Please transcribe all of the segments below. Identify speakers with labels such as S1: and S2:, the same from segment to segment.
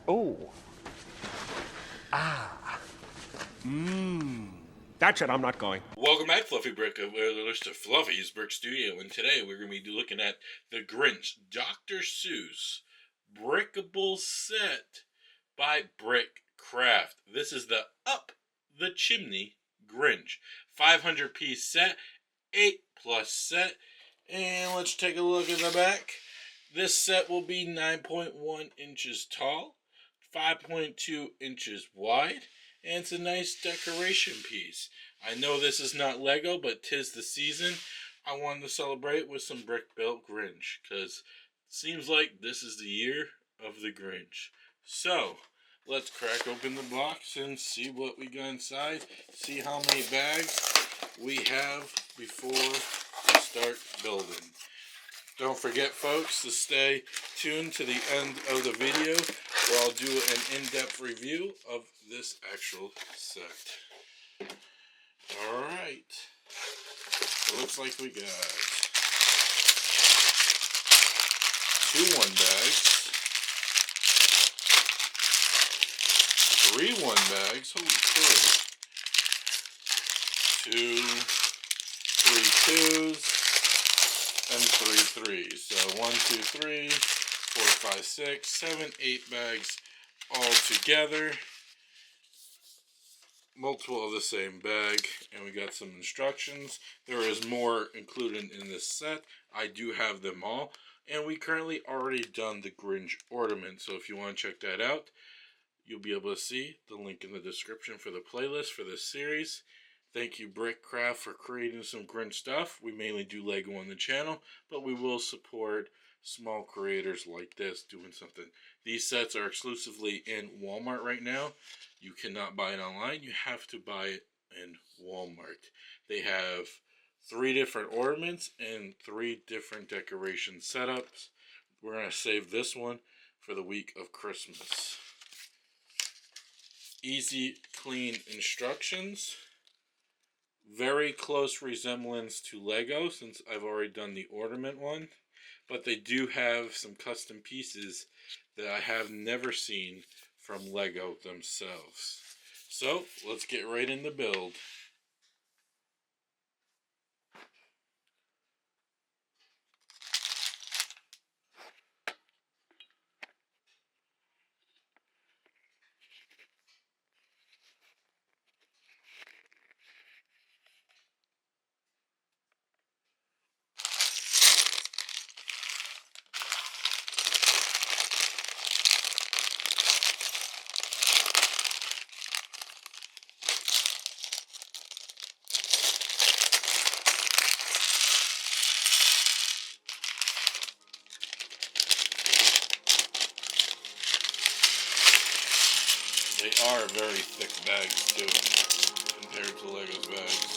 S1: Oh. Ah. Mmm. That's it, I'm not going.
S2: Welcome back, Fluffy Brick, to Fluffy's Brick Studio, and today we're going to be looking at the Grinch Dr. Seuss Brickable Set by BRICKCRAFT. This is the Up the Chimney Grinch 500-piece set, 8+ set, and let's take a look at the back. This set will be 9.1 inches tall, 5.2 inches wide, and it's a nice decoration piece. I know this is not Lego, but 'tis the season. I wanted to celebrate with some brick-built Grinch, because it seems like this is the year of the Grinch. So, let's crack open the box and see what we got inside. See how many bags we have before we start building. Don't forget, folks, to stay tuned to the end of the video where I'll do an in-depth review of this actual set. Alright. It looks like we got 2 1 bags, 3 1 bags, holy crap, 2, 3 2s, and 3 3s. So 1, 2, 3, 4, 5, 6, 7, 8 bags all together. Multiple of the same bag, and we got some instructions. There is more included in this set. I do have them all, and we currently already done the Grinch ornament, so if you want to check that out, you'll be able to see the link in the description for the playlist for this series. Thank you, BRICKCRAFT, for creating some Grinch stuff. We mainly do Lego on the channel, but we will support small creators like this doing something. These sets are exclusively in Walmart right now. You cannot buy it online. You have to buy it in Walmart. They have 3 different ornaments and 3 different decoration setups. We're going to save this one for the week of Christmas. Easy, clean instructions. Very close resemblance to Lego since I've already done the ornament one. But they do have some custom pieces that I have never seen from Lego themselves. So, let's get right in the build. They are very thick bags too, compared to Lego's bags.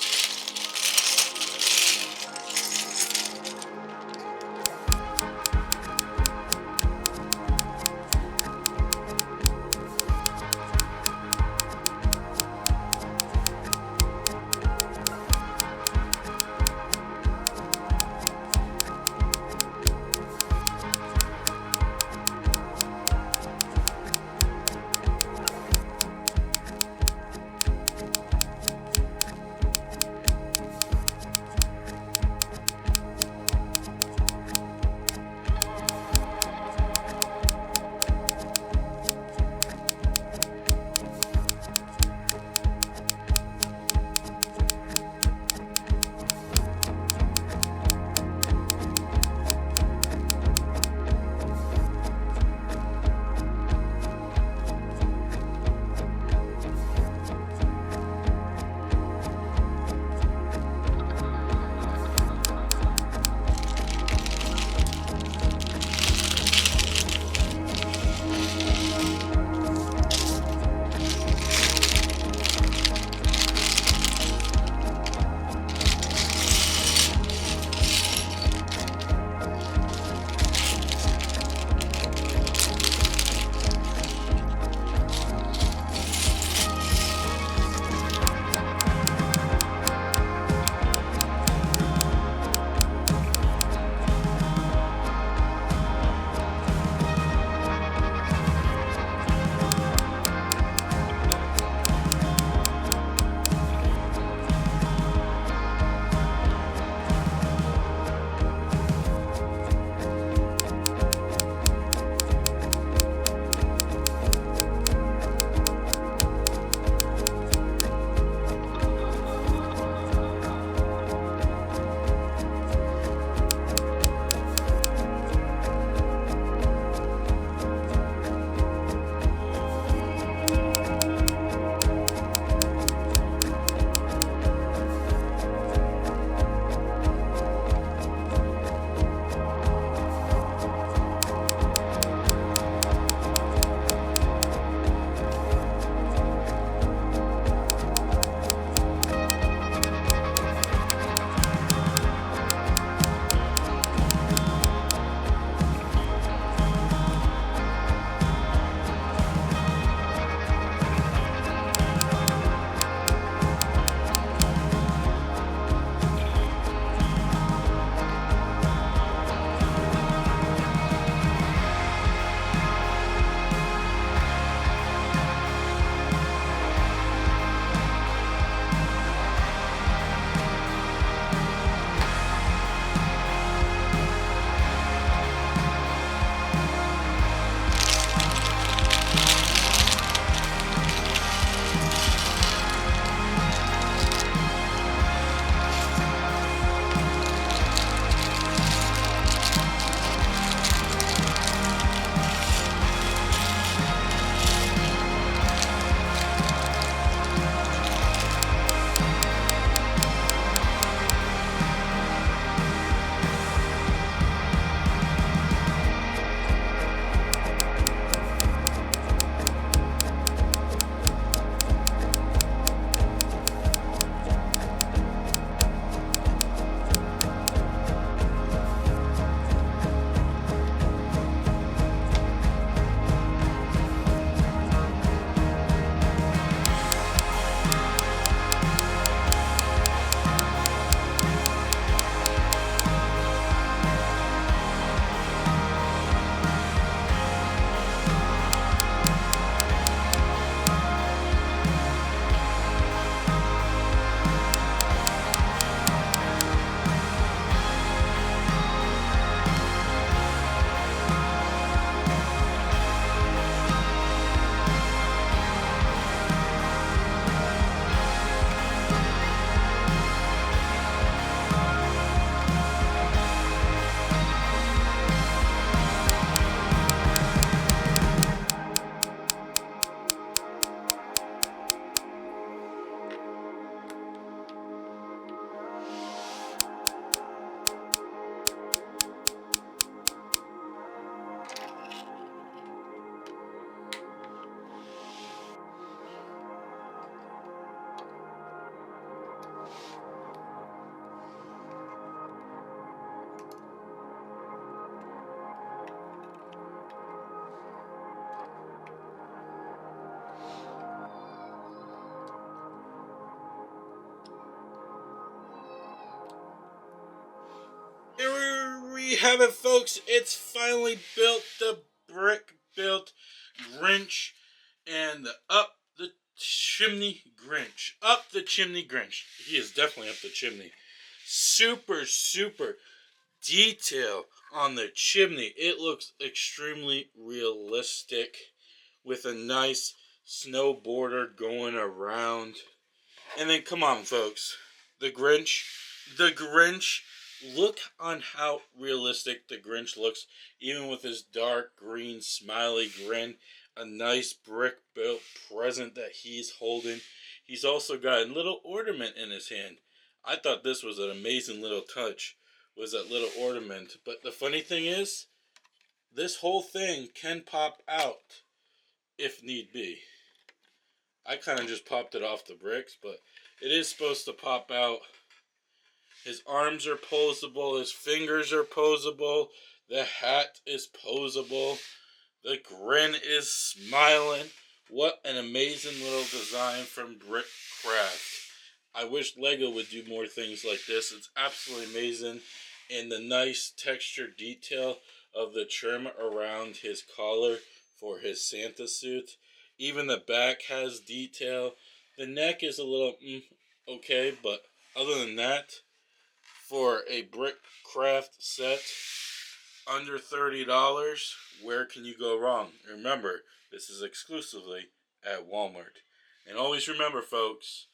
S2: have it, folks. It's finally built. The brick built Grinch and the Up the Chimney Grinch. Up the Chimney Grinch. He is definitely up the chimney. Super, super detail on the chimney. It looks extremely realistic with a nice snow border going around. And then, come on, folks. The Grinch. The Grinch. Look on how realistic the Grinch looks, even with his dark green smiley grin. A nice brick-built present that he's holding. He's also got a little ornament in his hand. I thought this was an amazing little touch, was that little ornament. But the funny thing is, this whole thing can pop out if need be. I kind of just popped it off the bricks, but it is supposed to pop out. His arms are posable. His fingers are posable. The hat is posable. The grin is smiling. What an amazing little design from BRICKCRAFT. I wish Lego would do more things like this. It's absolutely amazing. And the nice texture detail of the trim around his collar for his Santa suit. Even the back has detail. The neck is a little okay, but other than that, for a BRICKCRAFT set under $30, where can you go wrong? Remember, this is exclusively at Walmart. And always remember, folks,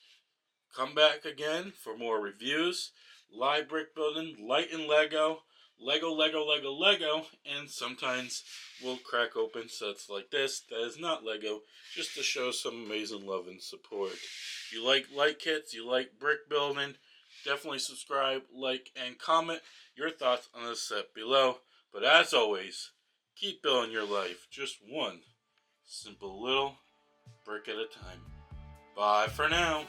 S2: come back again for more reviews, live brick building, light and Lego, Lego, and sometimes we'll crack open sets like this that is not Lego, just to show some amazing love and support. If you like light kits, you like brick building, definitely subscribe, like, and comment your thoughts on this set below. But as always, keep building your life just one simple little brick at a time. Bye for now.